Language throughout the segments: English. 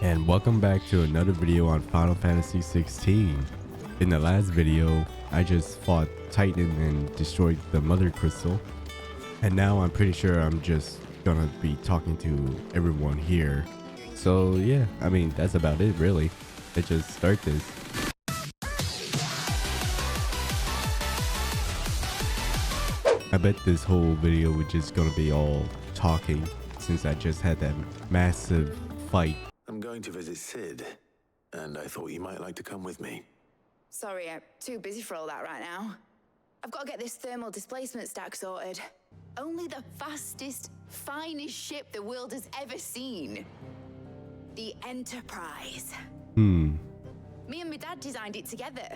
And welcome back to another video on Final Fantasy 16. In the last video, I just fought Titan and destroyed the Mother Crystal. And now I'm pretty sure I'm just gonna be talking to everyone here. So yeah, I mean, that's about it really. Let's just start this. I bet this whole video was just gonna be all talking since I just had that massive fight. I'm going to visit Sid, and I thought you might like to come with me. Sorry, I'm too busy for all that right now. I've got to get this thermal displacement stack sorted. Only the fastest, finest ship the world has ever seen. The Enterprise. Me and my dad designed it together.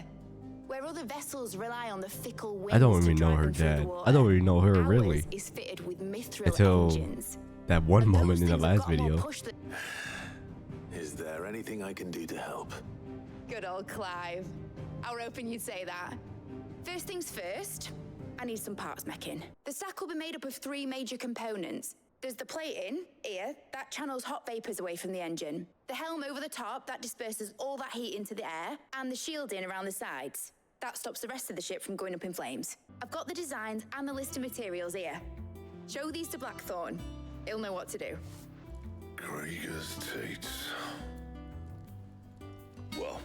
Where other vessels rely on the fickle winds I don't to even know drive her them through the dad. water, I don't even know her ours really. is fitted with mithril Until engines. that one And moment those in the things have last got more video. push than- Is there anything I can do to help? Good old Clive. I were hoping you'd say that. First things first, I need some parts meching. The stack will be made up of three major components. There's the plating, here, that channels hot vapors away from the engine. The helm over the top, that disperses all that heat into the air. And the shielding around the sides. That stops the rest of the ship from going up in flames. I've got the designs and the list of materials here. Show these to Blackthorn. He'll know what to do. Krieger's Tates. Well,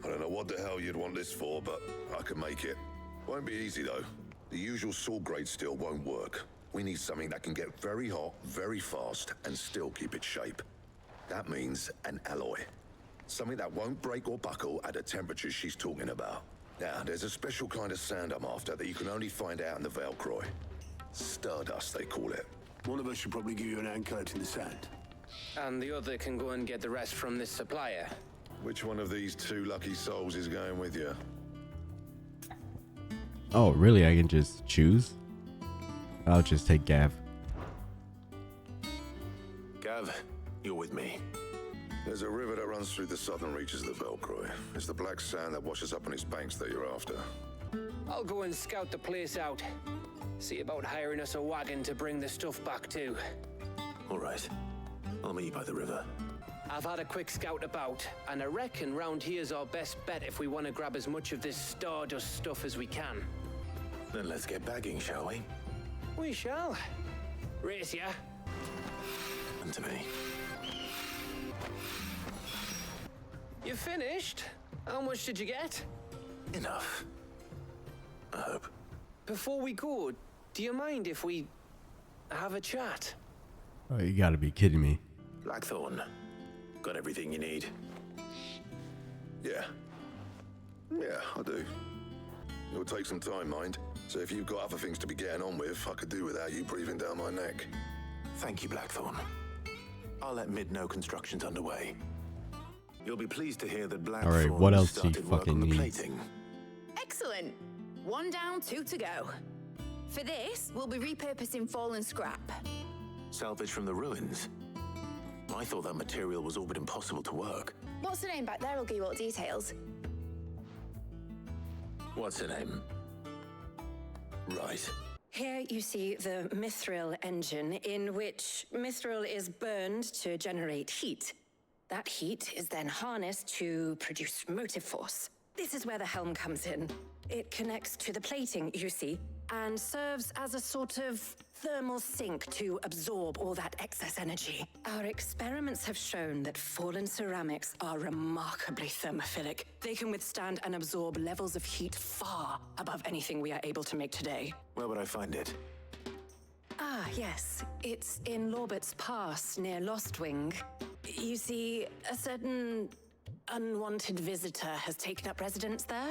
I don't know what the hell you'd want this for, but I can make it. Won't be easy though. The usual sword grade steel won't work. We need something that can get very hot, very fast, and still keep its shape. That means an alloy. Something that won't break or buckle at the temperatures she's talking about. Now, there's a special kind of sand I'm after that you can only find out in the Valkyrie. Stardust, they call it. One of us should probably give you an anchor in the sand. And the other can go and get the rest from this supplier. Which one of these two lucky souls is going with you? Oh, really? I can just choose? I'll just take Gav. Gav, you're with me. There's a river that runs through the southern reaches of the Valkyrie. It's the black sand that washes up on its banks that you're after. I'll go and scout the place out. See about hiring us a wagon to bring the stuff back to. All right. I'll meet you by the river. I've had a quick scout about, and I reckon round here's our best bet if we want to grab as much of this Stardust stuff as we can. Then let's get bagging, shall we? We shall. Race ya. And to me. You finished? How much did you get? Enough. I hope. Before we go, do you mind if we have a chat? Oh, you gotta be kidding me. Blackthorn, got everything you need? Yeah. Yeah, I do. It'll take some time, mind. So if you've got other things to be getting on with, I could do without you breathing down my neck. Thank you, Blackthorn. I'll let Mid know construction's underway. You'll be pleased to hear that Blackthorn Alright, what else do you started work fucking on the need? plating. Excellent. One down, two to go. For this, we'll be repurposing fallen scrap. Salvage from the ruins. I thought that material was all but impossible to work. What's the name back there? I'll give you all the details. What's her name? Right. Here you see the mithril engine, in which mithril is burned to generate heat. That heat is then harnessed to produce motive force. This is where the helm comes in. It connects to the plating, you see, and serves as a sort of thermal sink to absorb all that excess energy. Our experiments have shown that fallen ceramics are remarkably thermophilic. They can withstand and absorb levels of heat far above anything we are able to make today. Where would I find it? Ah, yes. It's in Lorbert's Pass near Lostwing. You see, a certain unwanted visitor has taken up residence there.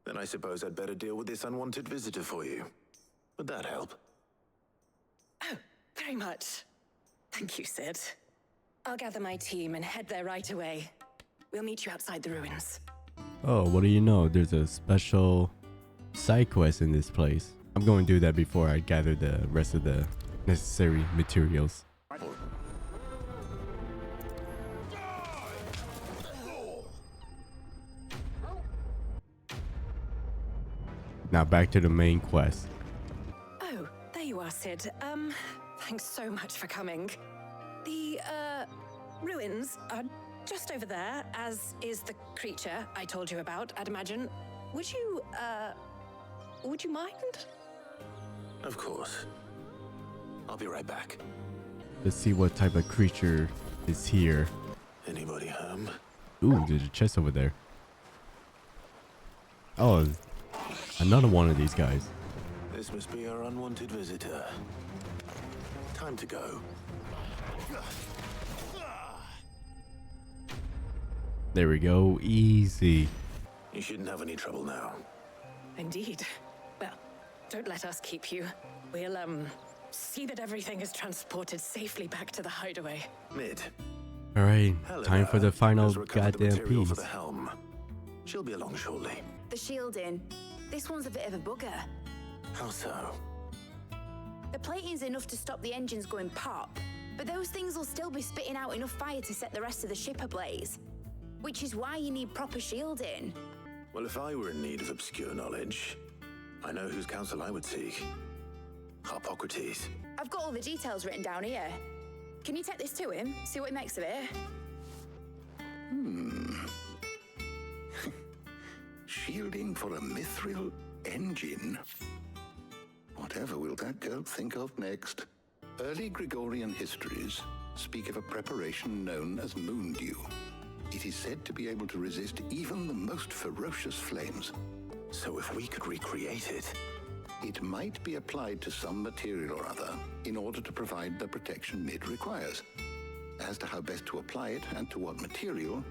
Then I suppose I'd better deal with this unwanted visitor for you. Would that help? Oh, very much. Thank you, Sid. I'll gather my team and head there right away. We'll meet you outside the ruins. Oh, what do you know? There's a special side quest in this place. I'm going to do that before I gather the rest of the necessary materials. Now back to the main quest. Oh, there you are, Sid. Thanks so much for coming. The, ruins are just over there, as is the creature I told you about, I'd imagine. Would you mind? Of course. I'll be right back. Let's see what type of creature is here. Anybody home? Ooh, there's a chest over there. Oh, another one of these guys. This must be our unwanted visitor. Time to go. There we go. Easy. You shouldn't have any trouble now. Indeed. Well, don't let us keep you. We'll, see that everything is transported safely back to the hideaway. Mid. All right, Hello time for there. the final Has recovered the goddamn material piece. for the helm. She'll be along shortly. The shielding. This one's a bit of a bugger. How so? The plating's enough to stop the engines going pop, but those things will still be spitting out enough fire to set the rest of the ship ablaze. Which is why you need proper shielding. Well, if I were in need of obscure knowledge, I know whose counsel I would seek. Harpocrates. I've got all the details written down here. Can you take this to him? See what he makes of it? Shielding for a mithril engine? Whatever will that girl think of next? Early Gregorian histories speak of a preparation known as moondew. It is said to be able to resist even the most ferocious flames. So if we could recreate it... It might be applied to some material or other in order to provide the protection Mid requires. As to how best to apply it and to what material,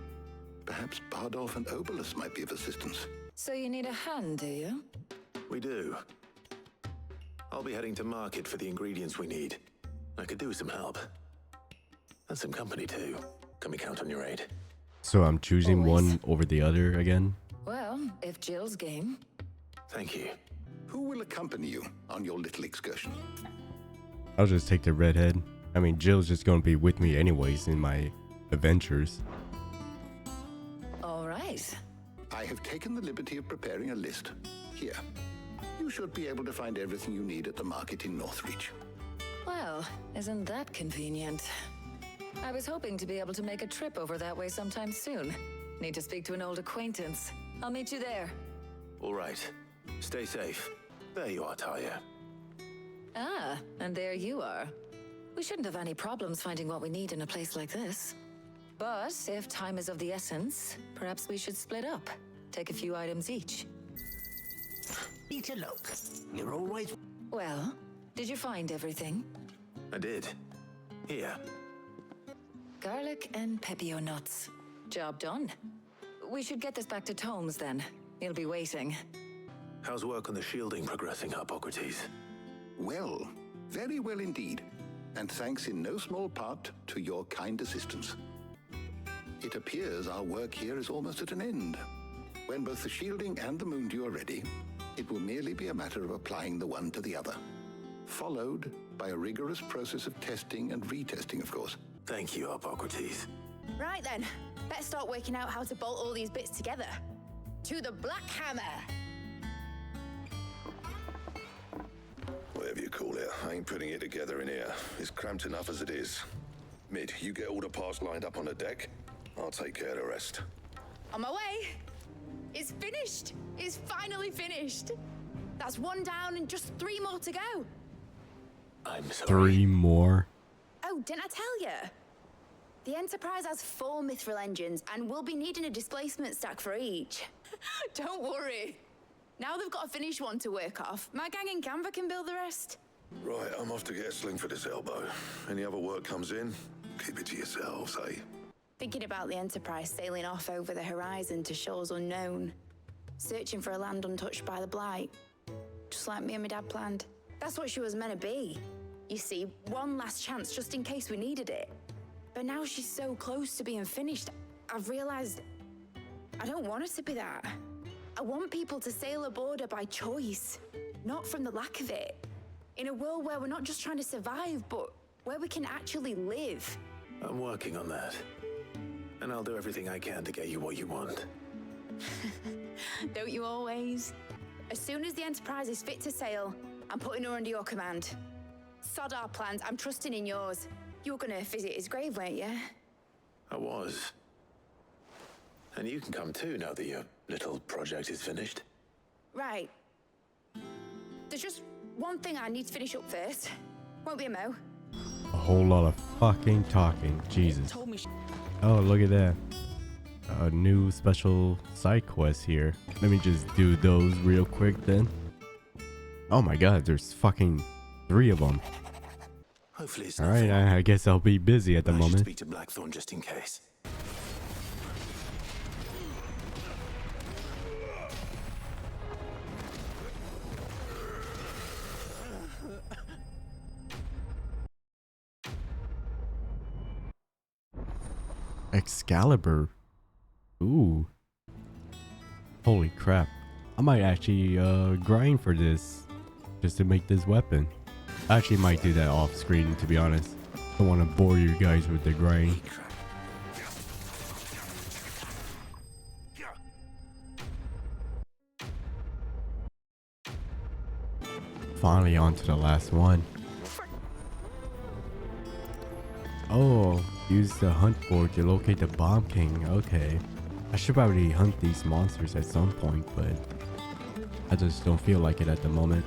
perhaps Bardolph and Obolus might be of assistance. So you need a hand, do you? We do. I'll be heading to market for the ingredients we need. I could do with some help. And some company too. Can we count on your aid? So I'm choosing Always. one over the other again. Well, if Jill's game. Thank you. Who will accompany you on your little excursion? I'll just take the redhead. I mean, Jill's just gonna be with me anyways in my adventures. All right. I have taken the liberty of preparing a list. Here. You should be able to find everything you need at the market in Northreach. Well, isn't that convenient? I was hoping to be able to make a trip over that way sometime soon. Need to speak to an old acquaintance. I'll meet you there. All right. Stay safe. There you are, Talia. Ah, and there you are. We shouldn't have any problems finding what we need in a place like this. But if time is of the essence, perhaps we should split up. Take a few items each. Eat a look. You're always... Well, did you find everything? I did. Here. Garlic and pepio nuts. Job done. We should get this back to Tomes then. He'll be waiting. How's work on the shielding progressing, Harpocrates? Well, very well indeed. And thanks in no small part to your kind assistance. It appears our work here is almost at an end. When both the shielding and the moondew are ready, it will merely be a matter of applying the one to the other. Followed by a rigorous process of testing and retesting, of course. Thank you, Harpocrates. Right then, let's start working out how to bolt all these bits together. To the Black Hammer! Whatever you call it, I ain't putting it together in here. It's cramped enough as it is. Mid, you get all the parts lined up on the deck. I'll take care of the rest. On my way! It's finished! It's finally finished! That's one down and just 3 more to go. I'm sorry. 3 more. Oh, didn't I tell you? The Enterprise has 4 mithril engines and we'll be needing a displacement stack for each. Don't worry. Now they've got a finished one to work off. My gang in Canva can build the rest. Right, I'm off to get a sling for this elbow. Any other work comes in, keep it to yourselves, eh? Thinking about the Enterprise sailing off over the horizon to shores unknown. Searching for a land untouched by the Blight. Just like me and my dad planned. That's what she was meant to be. You see, one last chance just in case we needed it. But now she's so close to being finished, I've realized I don't want her to be that. I want people to sail aboard her by choice, not from the lack of it. In a world where we're not just trying to survive, but where we can actually live. I'm working on that. And I'll do everything I can to get you what you want. Don't you always? As soon as the Enterprise is fit to sail, I'm putting her under your command. Sod our plans, I'm trusting in yours. You were gonna visit his grave, weren't you? I was. And you can come too now that your little project is finished. Right. There's just one thing I need to finish up first. Won't be a mo. A whole lot of fucking talking. Jesus. Oh, look at that. A new special side quest here. Let me just do those real quick then. Oh my god, there's fucking 3 of them. Hopefully it's Alright, I guess I'll be busy at the I should moment. speak to Blackthorn just in case. Excalibur. Ooh. Holy crap. I might actually grind for this just to make this weapon. I actually might do that off screen, to be honest. Don't want to bore you guys with the grind. Finally on to the last one. Oh, use the hunt board to locate the Bomb King. Okay. I should probably hunt these monsters at some point, but I just don't feel like it at the moment.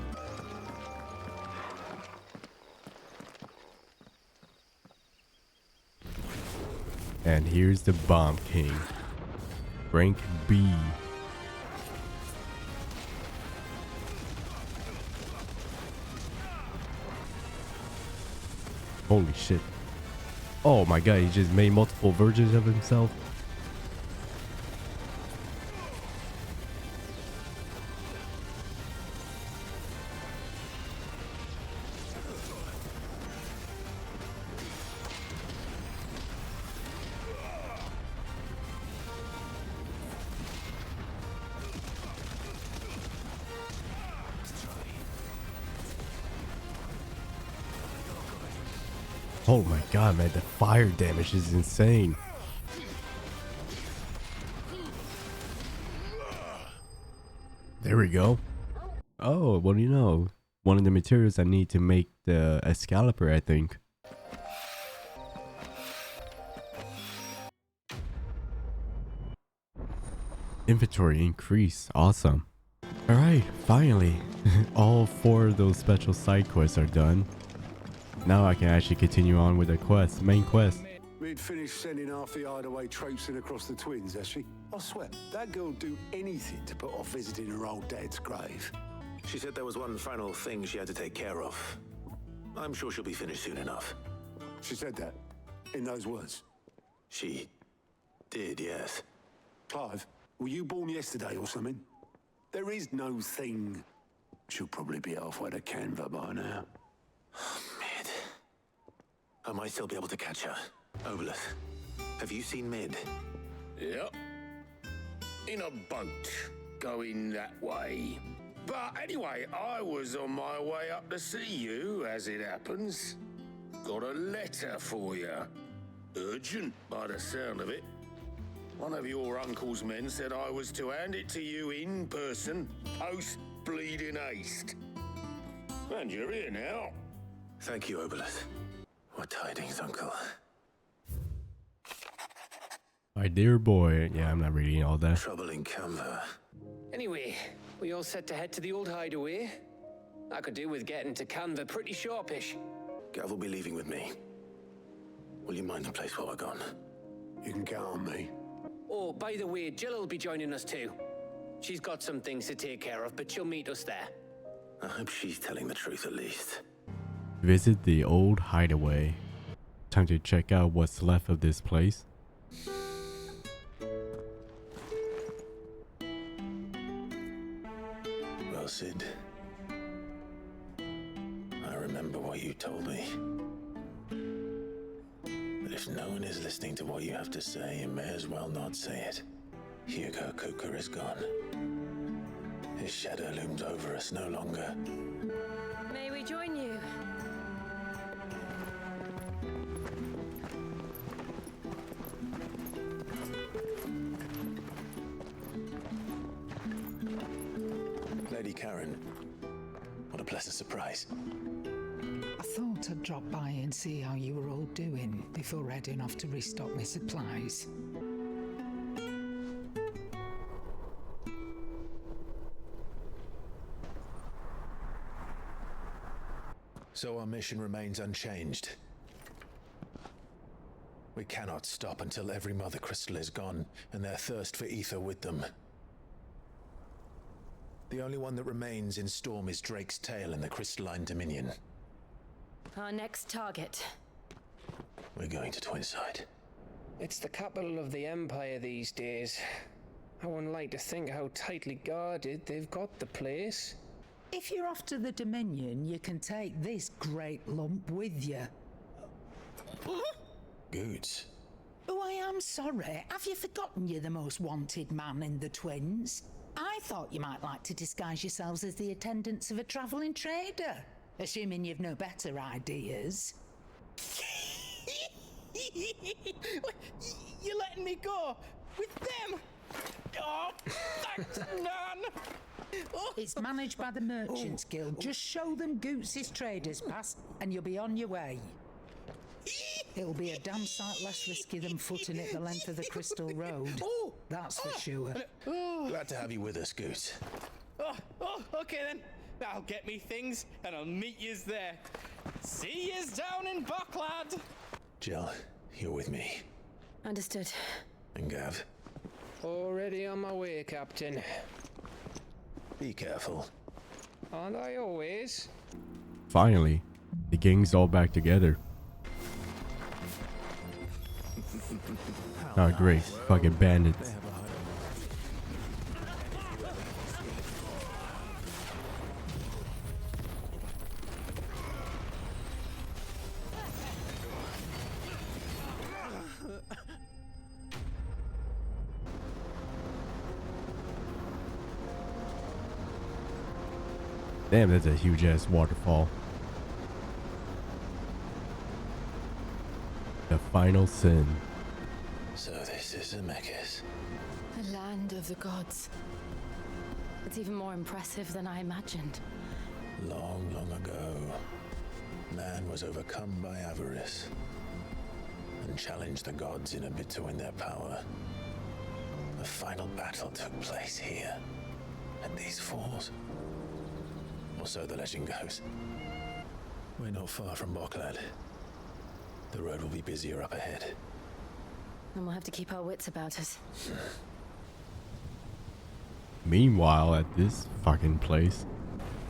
And here's the Bomb King. Rank B. Holy shit. Oh my god, he just made multiple versions of himself. Oh my god, man, the fire damage is insane. There we go. Oh, what do you know? One of the materials I need to make the Excalibur, I think. Inventory increase. Awesome. Alright, finally. All 4 of those special side quests are done. Now I can actually continue on with the main quest. We'd finished sending half the Hideaway traipsing across the Twins, has she? I swear, that girl'd do anything to put off visiting her old dad's grave. She said there was one final thing she had to take care of. I'm sure she'll be finished soon enough. She said that, in those words. She did, yes. Clive, were you born yesterday or something? There is no thing. She'll probably be halfway to Canva by now. Mid. I might still be able to catch her. Obolus, have you seen Mid? Yep. In a boat, going that way. But anyway, I was on my way up to see you, as it happens. Got a letter for you. Urgent, by the sound of it. One of your uncle's men said I was to hand it to you in person, post-bleeding haste. And you're here now. Thank you, Obolus. What tidings, Uncle? My dear boy. Yeah, I'm not reading all that. Trouble in Canva. Anyway, we all set to head to the old hideaway. I could do with getting to Canva pretty sharpish. Gav will be leaving with me. Will you mind the place while we're gone? You can count on me. Oh, by the way, Jill will be joining us too. She's got some things to take care of, but she'll meet us there. I hope she's telling the truth at least. Visit the old hideaway. Time to check out what's left of this place. Well, Sid, I remember what you told me. But if no one is listening to what you have to say, you may as well not say it. Hugo Kuka is gone. His shadow looms over us no longer. May we join you? Lady Karen, what a pleasant surprise. I thought I'd drop by and see how you were all doing before heading off to restock my supplies. So our mission remains unchanged. We cannot stop until every Mother Crystal is gone, and their thirst for ether with them. The only one that remains in Storm is Drake's Tail in the Crystalline Dominion. Our next target. We're going to Twinside. It's the capital of the Empire these days. I wouldn't like to think how tightly guarded they've got the place. If you're off to the Dominion, you can take this great lump with you. Goods. Oh, I am sorry. Have you forgotten you're the most wanted man in the Twins? I thought you might like to disguise yourselves as the attendants of a travelling trader, assuming you've no better ideas. You're letting me go with them? Oh, thanks, Nan. Oh. It's managed by the Merchants Guild. Just show them Goots' Traders Pass and you'll be on your way. It'll be a damn sight less risky than footing it the length of the Crystal Road. That's for sure. Glad to have you with us, Goose. Okay then. I'll get me things and I'll meet yous there. See yous down in Bucklad. Jill, you're with me. Understood. And Gav. Already on my way, Captain. Be careful. Aren't I always? Finally, the gang's all back together. Oh, great. Fucking bandits. Damn, that's a huge ass waterfall. The final sin. So this is Zemeckis. The land of the gods. It's even more impressive than I imagined. Long, long ago, man was overcome by avarice and challenged the gods in a bid to win their power. The final battle took place here, at these falls. Or so the legend goes. We're not far from Bucklad. The road will be busier up ahead. And we'll have to keep our wits about us. Meanwhile, at this fucking place.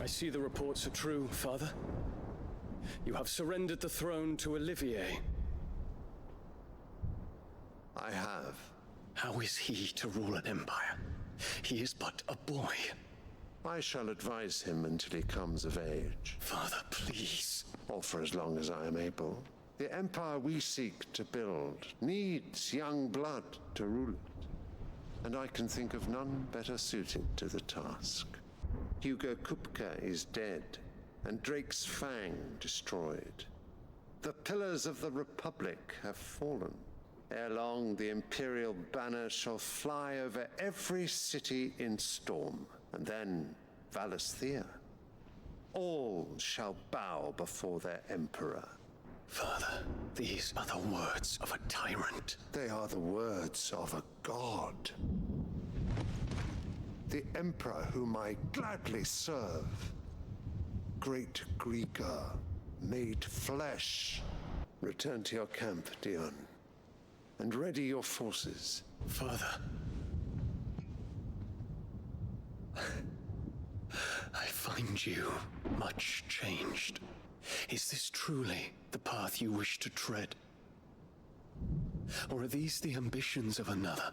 I see the reports are true, Father. You have surrendered the throne to Olivier. I have. How is he to rule an empire? He is but a boy. I shall advise him until he comes of age. Father, please. Or for as long as I am able. The empire we seek to build needs young blood to rule it. And I can think of none better suited to the task. Hugo Kupka is dead, and Drake's Fang destroyed. The pillars of the Republic have fallen. Ere long, the Imperial banner shall fly over every city in Storm, and then Valisthea. All shall bow before their Emperor. Father, these are the words of a tyrant. They are the words of a god. The Emperor whom I gladly serve. Great Greeker, made flesh. Return to your camp, Dion, and ready your forces. Father. I find you much changed. Is this truly the path you wish to tread? Or are these the ambitions of another?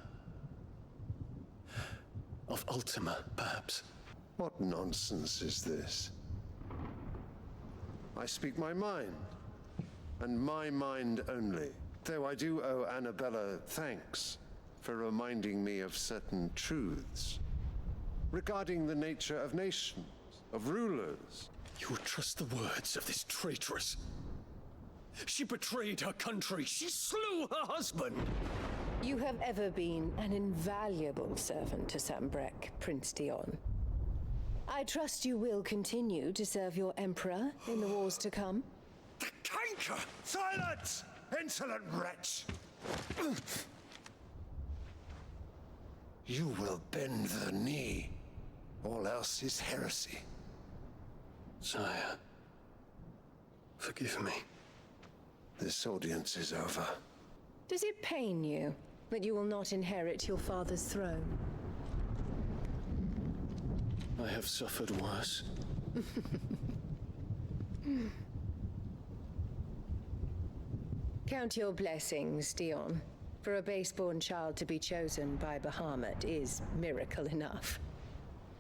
Of Ultima, perhaps? What nonsense is this? I speak my mind, and my mind only. Though I do owe Annabella thanks for reminding me of certain truths regarding the nature of nations, of rulers. You would trust the words of this traitress? She betrayed her country. She slew her husband. You have ever been an invaluable servant to Sambrek, Prince Dion. I trust you will continue to serve your Emperor in the wars to come. The canker! Silence! Insolent wretch! You will bend the knee. All else is heresy. Sire, Forgive me. This audience is over. Does it pain you that you will not inherit your father's throne? I have suffered worse. Count your blessings, Dion. For a base-born child to be chosen by Bahamut is miracle enough.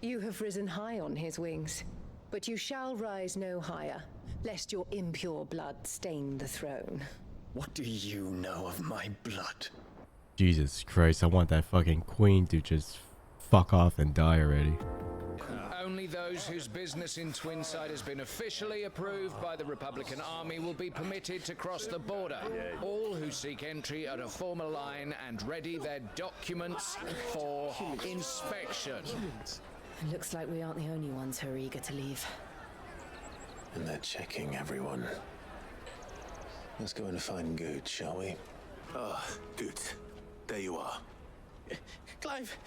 You have risen high on his wings, but you shall rise no higher, lest your impure blood stain the throne. What do you know of my blood? Jesus Christ, I want that fucking queen to just fuck off and die already. Only those whose business in Twinside has been officially approved by the Republican Army will be permitted to cross the border. All who seek entry are to form a line and ready their documents for inspection. Looks like we aren't the only ones who are eager to leave. And they're checking everyone. Let's go and find Good, shall we? Oh, Good. There you are. Clive,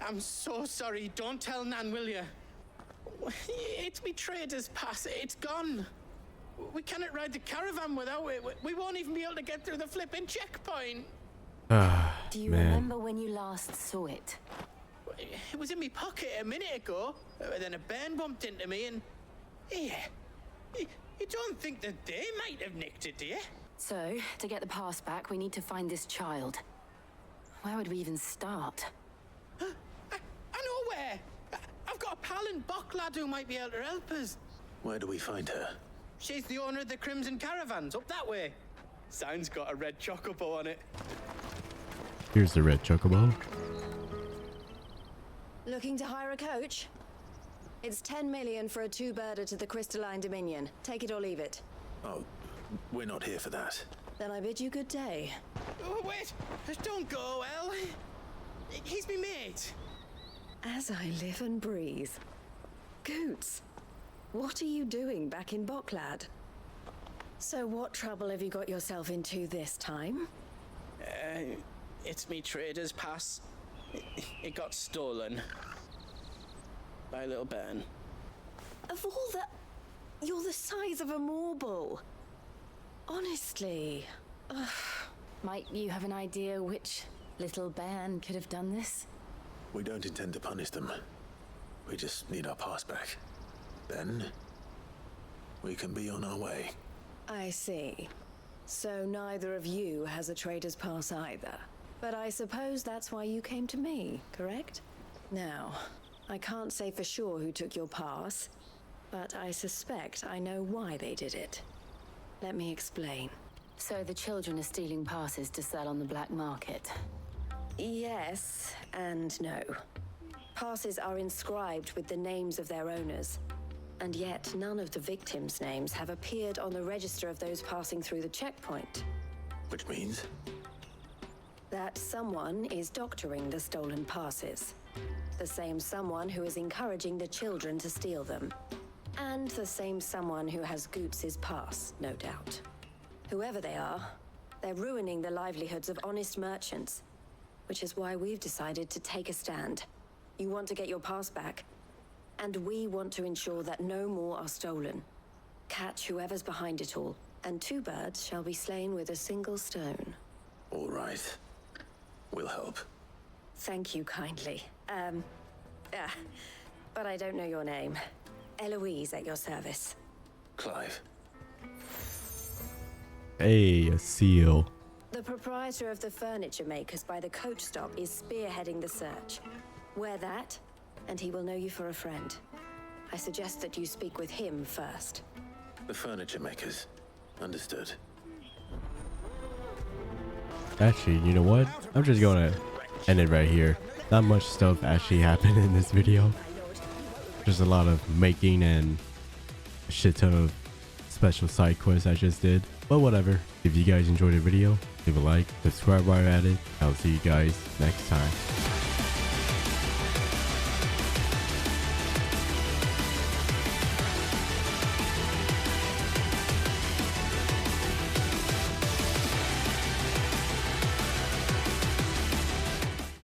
I'm so sorry. Don't tell Nan, will you? It's me trader's pass. It's gone. We cannot ride the caravan without it. We won't even be able to get through the flipping checkpoint. Do you remember when you last saw it? It was in my pocket a minute ago. Then a bairn bumped into me and... Yeah. You don't think that they might have nicked it, do you? So, to get the pass back, we need to find this child. Where would we even start? I know where! I've got a pal in Bocklad who might be able to help us. Where do we find her? She's the owner of the Crimson Caravans, up that way. Sign's got a red chocobo on it. Here's the red chocobo. Looking to hire a coach? It's 10 million for a two-birder to the Crystalline Dominion. Take it or leave it. Oh, we're not here for that. Then I bid you good day. Oh, wait! Don't go, El. He's me mate. As I live and breathe. Goots, what are you doing back in Bocklad? So what trouble have you got yourself into this time? It's me trader's pass. It got stolen. By a little bairn. Of all the... You're the size of a marble. Honestly. Ugh. Might you have an idea which little bairn could have done this? We don't intend to punish them. We just need our pass back. Then, we can be on our way. I see. So neither of you has a trader's pass either. But I suppose that's why you came to me, correct? Now, I can't say for sure who took your pass, but I suspect I know why they did it. Let me explain. So the children are stealing passes to sell on the black market? Yes and no. Passes are inscribed with the names of their owners, and yet none of the victims' names have appeared on the register of those passing through the checkpoint. Which means? That someone is doctoring the stolen passes. The same someone who is encouraging the children to steal them. And the same someone who has Goots' pass, no doubt. Whoever they are, they're ruining the livelihoods of honest merchants, which is why we've decided to take a stand. You want to get your pass back, and we want to ensure that no more are stolen. Catch whoever's behind it all, and two birds shall be slain with a single stone. All right. We'll help. Thank you kindly. But I don't know your name. Eloise at your service. Clive. Hey, a seal. The proprietor of the furniture makers by the coach stop is spearheading the search. Wear that, and he will know you for a friend. I suggest that you speak with him first. The furniture makers. Understood. Actually, you know what? I'm just gonna end it right here. Not much stuff actually happened in this video. Just a lot of making and a shit ton of special side quests I just did. But whatever. If you guys enjoyed the video, leave a like, subscribe while you're at it. I'll see you guys next time.